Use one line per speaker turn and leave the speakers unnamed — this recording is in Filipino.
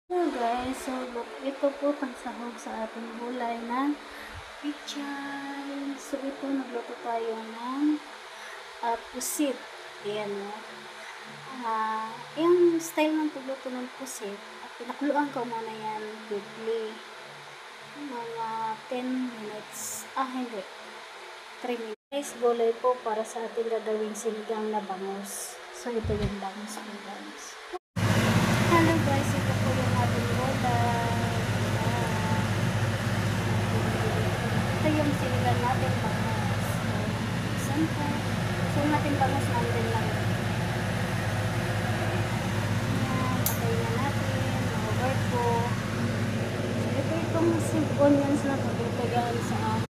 Hello guys, so look, ito po pansahog sa ating gulay na pichay. So ito nagluto tayo ng pusit. Ayan o. Yung style ng pagluto ng pusit, pinakuluan ko muna yan quickly. Mga 10 minutes. Hindi. 3 minutes. Guys, gulay po para sa ating gagawing sinigang na bangus. So ito yung bangus po guys. Hello guys, ito po yung ating gulay. Ito yung sinigang natin bangus. Isan po. So natin bangus natin lang. Patayin na natin. Over po. So ito itong onions na pagluto yan sa